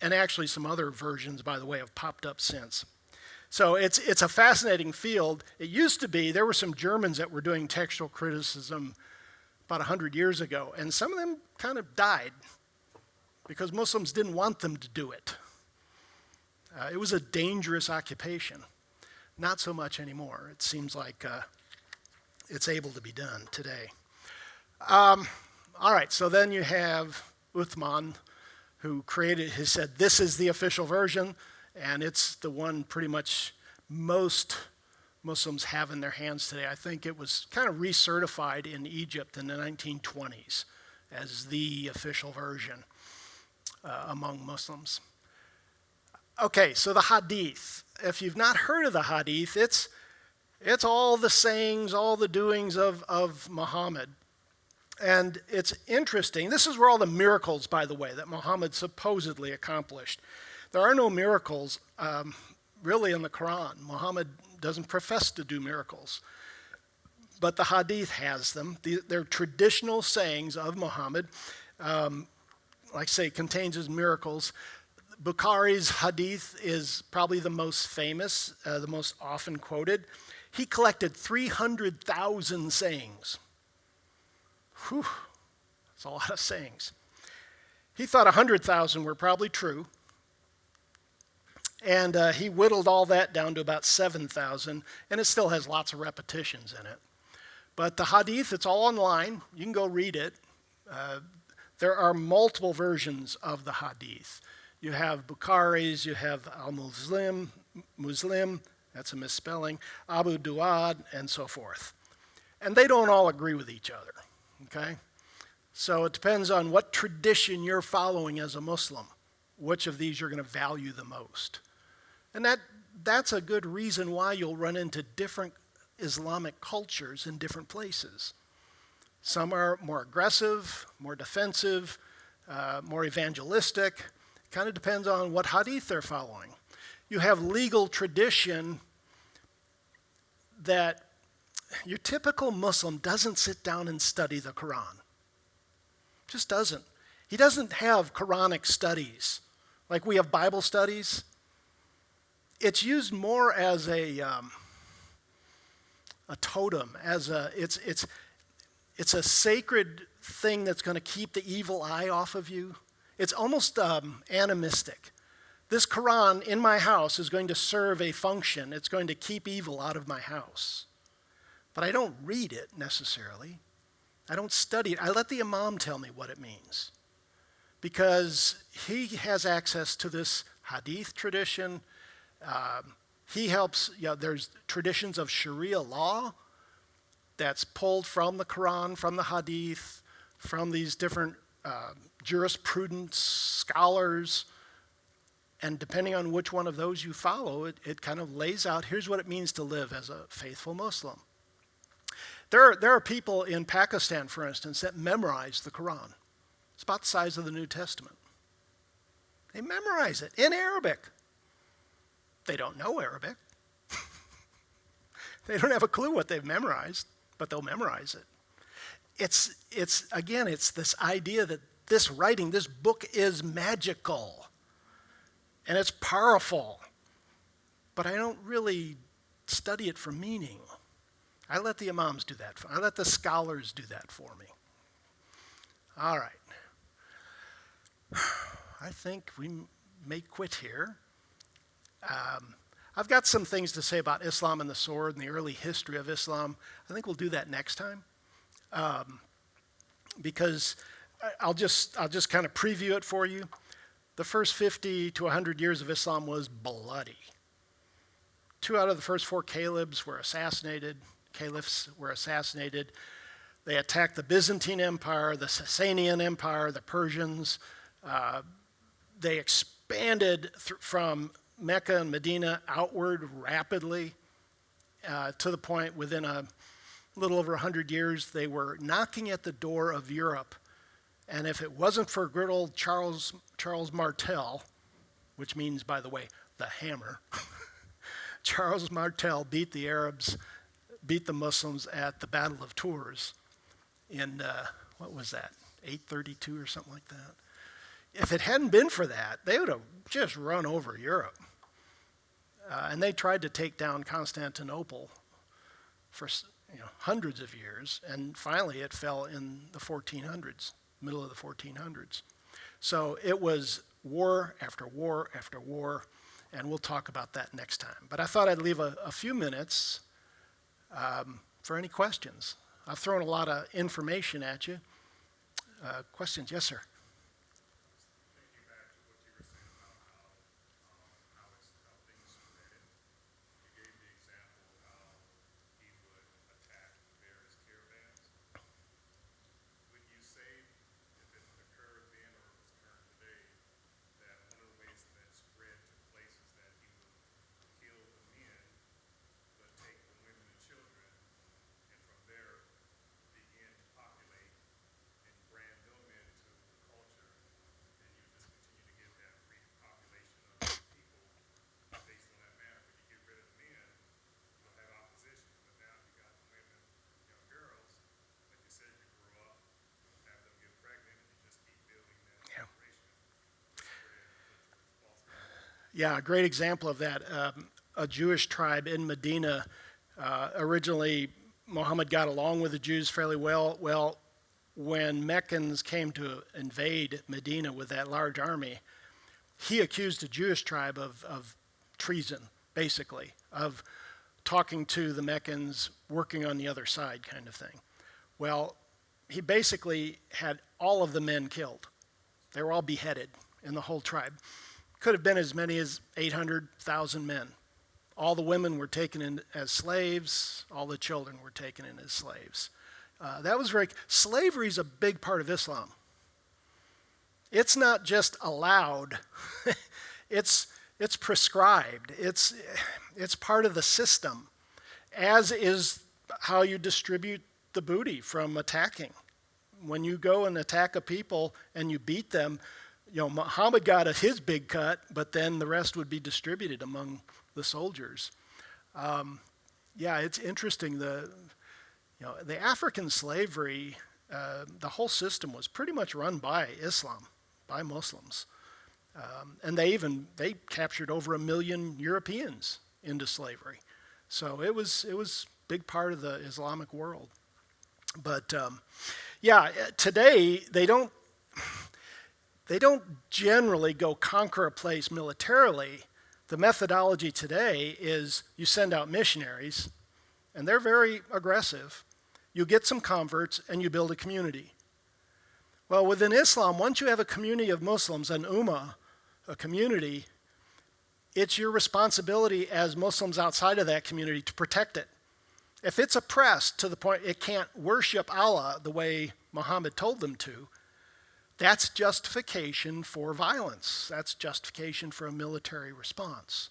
Speaker 2: And actually some other versions, by the way, have popped up since. So it's a fascinating field. It used to be, there were some Germans that were doing textual criticism about 100 years ago, and some of them kind of died because Muslims didn't want them to do it. It was a dangerous occupation. Not so much anymore. It seems like it's able to be done today. All right, so then you have Uthman, who said, this is the official version, and it's the one pretty much most Muslims have in their hands today. I think it was kind of recertified in Egypt in the 1920s as the official version among Muslims. Okay, so the Hadith. If you've not heard of the Hadith, it's all the sayings, all the doings of Muhammad. And it's interesting. This is where all the miracles, by the way, that Muhammad supposedly accomplished. There are no miracles really in the Quran. Muhammad doesn't profess to do miracles. But the Hadith has them. They're traditional sayings of Muhammad. Like I say, contains his miracles. Bukhari's Hadith is probably the most famous, the most often quoted. He collected 300,000 sayings. Whew, that's a lot of sayings. He thought 100,000 were probably true. And he whittled all that down to about 7,000, and it still has lots of repetitions in it. But the Hadith, it's all online. You can go read it. There are multiple versions of the Hadith. You have Bukhari's, you have Al-Muslim, that's a misspelling, Abu Duad, and so forth. And they don't all agree with each other, okay? So it depends on what tradition you're following as a Muslim, which of these you're going to value the most. And that's a good reason why you'll run into different Islamic cultures in different places. Some are more aggressive, more defensive, more evangelistic. Kind of depends on what hadith they're following. You have legal tradition that your typical Muslim doesn't sit down and study the Quran. Just doesn't. He doesn't have Quranic studies. Like we have Bible studies. It's used more as a totem, it's a sacred thing that's going to keep the evil eye off of you. It's almost animistic. This Quran in my house is going to serve a function. It's going to keep evil out of my house. But I don't read it necessarily. I don't study it. I let the imam tell me what it means. Because he has access to this hadith tradition. He helps, there's traditions of Sharia law that's pulled from the Quran, from the hadith, from these different jurisprudence scholars. And depending on which one of those you follow, it kind of lays out, here's what it means to live as a faithful Muslim. There are people in Pakistan, for instance, that memorize the Quran. It's about the size of the New Testament. They memorize it in Arabic. They don't know Arabic. They don't have a clue what they've memorized, but they'll memorize it. It's this idea that this writing, this book is magical. And it's powerful. But I don't really study it for meaning. I let the imams do that. I let the scholars do that for me. All right. I think we may quit here. I've got some things to say about Islam and the sword and the early history of Islam. I think we'll do that next time. Because I'll just kind of preview it for you. The first 50 to 100 years of Islam was bloody. 2 out of the first 4 caliphs were assassinated. They attacked the Byzantine Empire, the Sasanian Empire, the Persians. They expanded from Mecca and Medina outward rapidly to the point within a little over 100 years they were knocking at the door of Europe. And if it wasn't for good old Charles Martel, which means, by the way, the hammer, Charles Martel beat the Muslims at the Battle of Tours in, what was that, 832 or something like that. if it hadn't been for that, they would have just run over Europe. And they tried to take down Constantinople for hundreds of years, and finally it fell in the 1400s, middle of the 1400s. So it was war after war after war, and we'll talk about that next time. But I thought I'd leave a few minutes for any questions. I've thrown a lot of information at you. Questions? Yes, sir.
Speaker 3: Thinking back to what you were saying about how things spread, you gave the example of how he would attack various caravans. Would you say, if it occurred then or it was occurring today, that one of the ways that spread took place is that he would kill the men, but take the women and children, and from there begin to populate and brand them into the culture, and you just continue to get that repopulation of people based on that manner. When you get rid of the men, you'll have opposition, but now you got the women, young girls, like you said, you grew up, have them get pregnant, and you just keep building that
Speaker 2: Yeah.
Speaker 3: generation.
Speaker 2: Yeah, a great example of that. A Jewish tribe in Medina, originally Muhammad got along with the Jews fairly well. Well, when Meccans came to invade Medina with that large army, he accused the Jewish tribe of treason, basically, of talking to the Meccans, working on the other side kind of thing. Well, he basically had all of the men killed. They were all beheaded in the whole tribe. Could have been as many as 800,000 men. All the women were taken in as slaves. All the children were taken in as slaves. That was slavery is a big part of Islam. It's not just allowed. it's prescribed. It's part of the system, as is how you distribute the booty from attacking. When you go and attack a people and you beat them, Muhammad got his big cut, but then the rest would be distributed among the soldiers. It's interesting. The African slavery, the whole system was pretty much run by Islam, by Muslims, and they captured over 1 million Europeans into slavery. So it was a big part of the Islamic world. But today they don't generally go conquer a place militarily. The methodology today is you send out missionaries, and they're very aggressive. You get some converts, and you build a community. Well, within Islam, once you have a community of Muslims, an ummah, a community, it's your responsibility as Muslims outside of that community to protect it. If it's oppressed to the point it can't worship Allah the way Muhammad told them to, that's justification for violence. That's justification for a military response.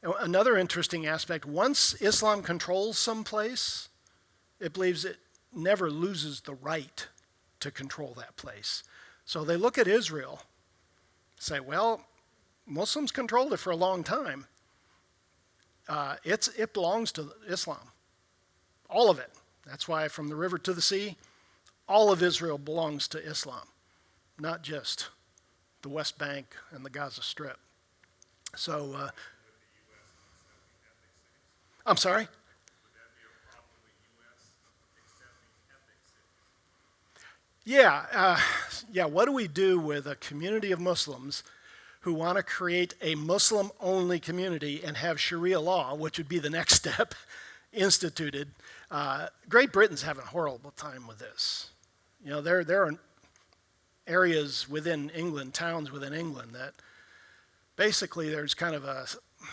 Speaker 2: Another interesting aspect, once Islam controls some place, it believes it never loses the right to control that place. So they look at Israel, say, well, Muslims controlled it for a long time. It belongs to Islam, all of it. That's why from the river to the sea, all of Israel belongs to Islam, not just the West Bank and the Gaza Strip. So, I'm sorry?
Speaker 3: Would that be a problem with the U.S. accepting ethnic cities?
Speaker 2: What do we do with a community of Muslims who want to create a Muslim-only community and have Sharia law, which would be the next step, instituted? Great Britain's having a horrible time with this. There are areas within England, towns within England, that basically there's kind of a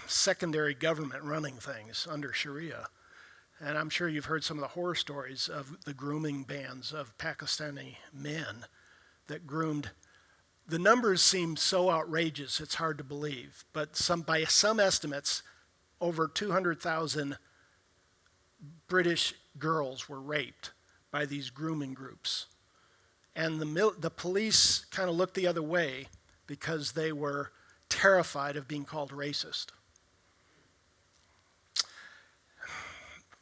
Speaker 2: secondary government running things under Sharia. And I'm sure you've heard some of the horror stories of the grooming bands of Pakistani men that groomed. The numbers seem so outrageous, it's hard to believe. But by some estimates, over 200,000 British girls were raped by these grooming groups. And the police kind of looked the other way because they were terrified of being called racist.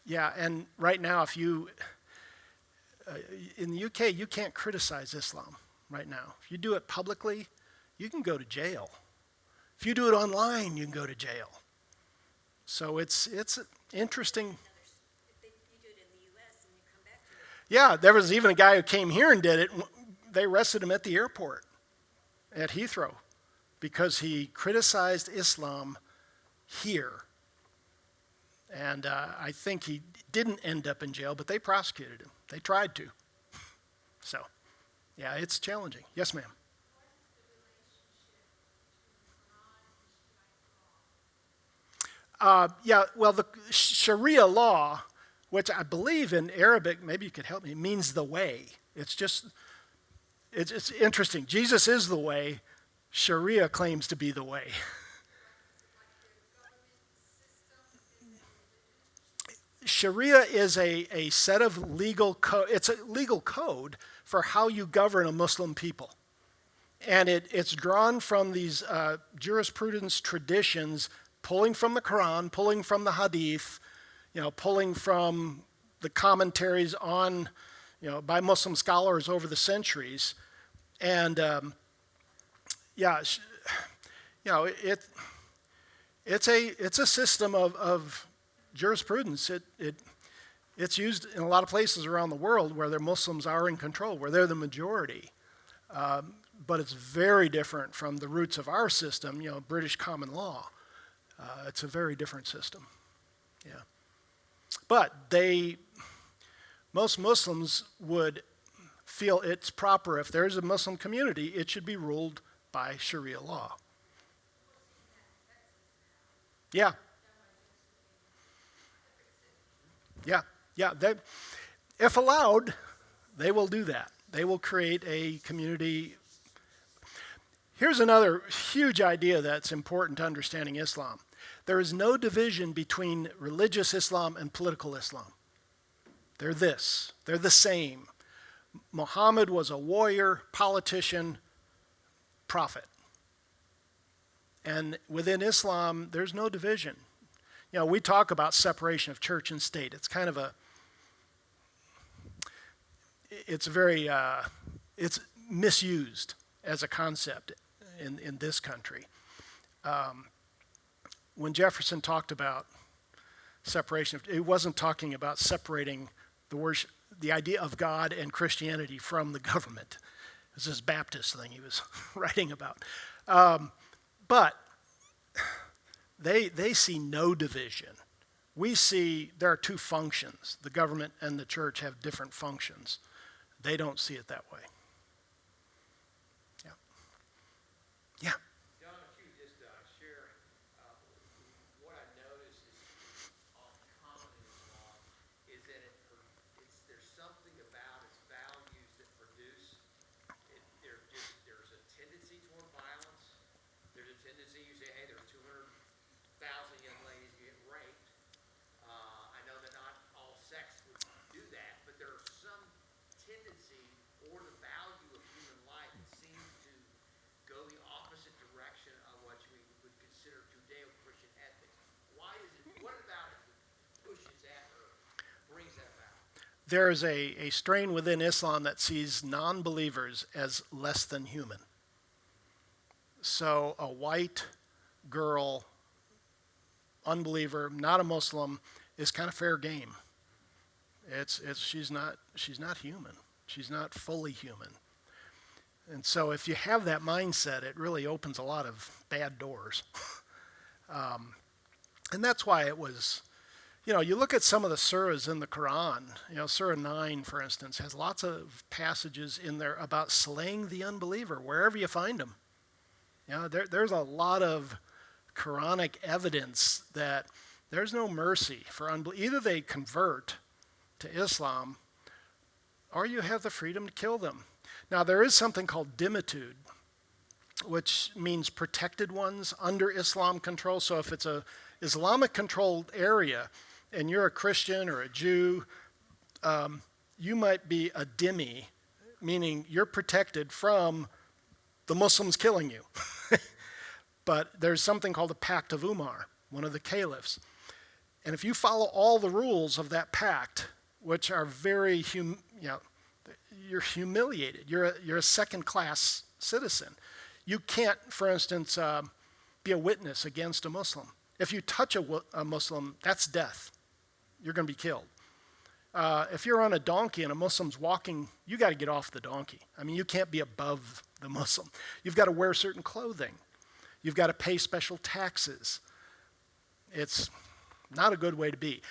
Speaker 2: And right now, if you, in the UK, you can't criticize Islam. right now. If you do it publicly, you can go to jail. If you do it online, you can go to jail. So it's interesting.
Speaker 4: You do it in the U.S. and you come back to it.
Speaker 2: Yeah, there was even a guy who came here and did it. They arrested him at the airport at Heathrow because he criticized Islam here. And I think he didn't end up in jail, but they prosecuted him. They tried to. So, yeah, it's challenging. Yes, ma'am. Yeah, well, the Sharia law, which I believe in Arabic, maybe you could help me, means the way. It's just, it's interesting. Jesus is the way. Sharia claims to be the way. Sharia is a set of legal code. It's a legal code for how you govern a Muslim people. And it's drawn from these jurisprudence traditions, pulling from the Quran, pulling from the Hadith, pulling from the commentaries on, by Muslim scholars over the centuries. And it's a system of jurisprudence. It's used in a lot of places around the world where the Muslims are in control, where they're the majority. But it's very different from the roots of our system, British common law. It's a very different system. Yeah. But most Muslims would feel it's proper, if there's a Muslim community, it should be ruled by Sharia law. Yeah. Yeah. If allowed, they will do that. They will create a community. Here's another huge idea that's important to understanding Islam. There is no division between religious Islam and political Islam. They're the same. Muhammad was a warrior, politician, prophet. And within Islam, there's no division. We talk about separation of church and state. It's kind of it's misused as a concept in this country. When Jefferson talked about separation, he wasn't talking about separating the idea of God and Christianity from the government. It was this Baptist thing he was writing about. But they see no division. We see there are two functions. The government and the church have different functions. They don't see it that way. Yeah.
Speaker 1: Don, if you just share what I noticed is common in Islam is that there's something about its values that produce there's a tendency toward violence. There's a tendency, you say, hey, there's 200,000 young ladies get raped. I know that not all sects would do that, but there are some tendency or the value of human life that seems to go the opposite direction of what we would consider Judeo-Christian ethics. Why is it? What about it that pushes that or brings that about?
Speaker 2: There is a strain within Islam that sees non-believers as less than human. So a white girl, unbeliever, not a Muslim, is kind of fair game. She's not human. She's not fully human. And so if you have that mindset, it really opens a lot of bad doors. And that's why it was, you look at some of the surahs in the Quran, Surah 9, for instance, has lots of passages in there about slaying the unbeliever, wherever you find them. There's a lot of Quranic evidence that there's no mercy for unbelievers. Either they convert to Islam, or you have the freedom to kill them. Now, there is something called dhimmitud, which means protected ones under Islam control. So if it's a Islamic-controlled area, and you're a Christian or a Jew, you might be a dhimmi, meaning you're protected from the Muslims killing you. But there's something called the Pact of Umar, one of the caliphs. And if you follow all the rules of that pact, which are very, You're humiliated. You're a second-class citizen. You can't, for instance, be a witness against a Muslim. If you touch a Muslim, that's death. You're going to be killed. If you're on a donkey and a Muslim's walking, you got to get off the donkey. I mean, you can't be above the Muslim. You've got to wear certain clothing. You've got to pay special taxes. It's not a good way to be.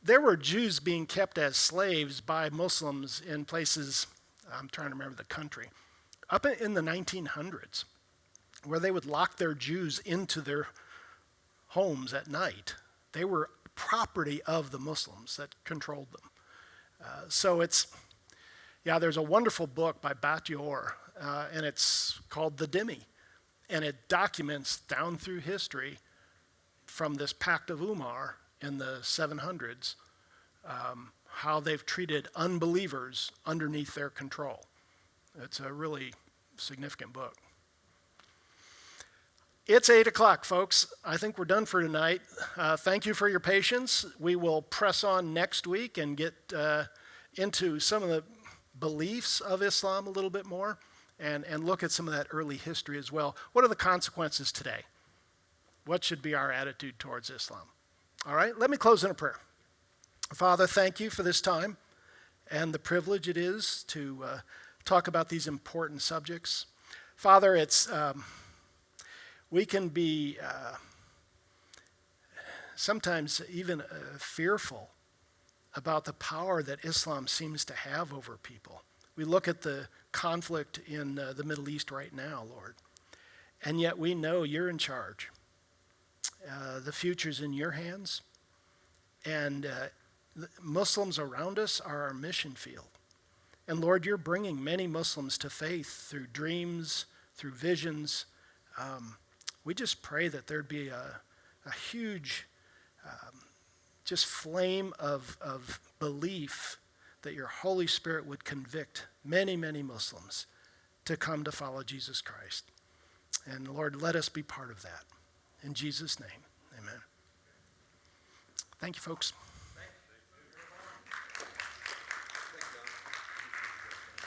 Speaker 2: There were Jews being kept as slaves by Muslims in places, I'm trying to remember the country, up in the 1900s, where they would lock their Jews into their homes at night. They were property of the Muslims that controlled them. There's a wonderful book by Bat-Yaor, and it's called The Dhimmi, and it documents down through history from this Pact of Umar in the 700s, how they've treated unbelievers underneath their control. It's a really significant book. It's 8 o'clock, folks. I think we're done for tonight. Thank you for your patience. We will press on next week and get into some of the beliefs of Islam a little bit more and look at some of that early history as well. What are the consequences today? What should be our attitude towards Islam? All right, let me close in a prayer. Father, thank you for this time and the privilege it is to talk about these important subjects. Father, we can be sometimes even fearful about the power that Islam seems to have over people. We look at the conflict in the Middle East right now, Lord, and yet we know you're in charge. The future's in your hands, and the Muslims around us are our mission field. And Lord, you're bringing many Muslims to faith through dreams, through visions. We just pray that there'd be a huge just flame of belief that your Holy Spirit would convict many, many Muslims to come to follow Jesus Christ. And Lord, let us be part of that. In Jesus' name, amen. Thank you, folks.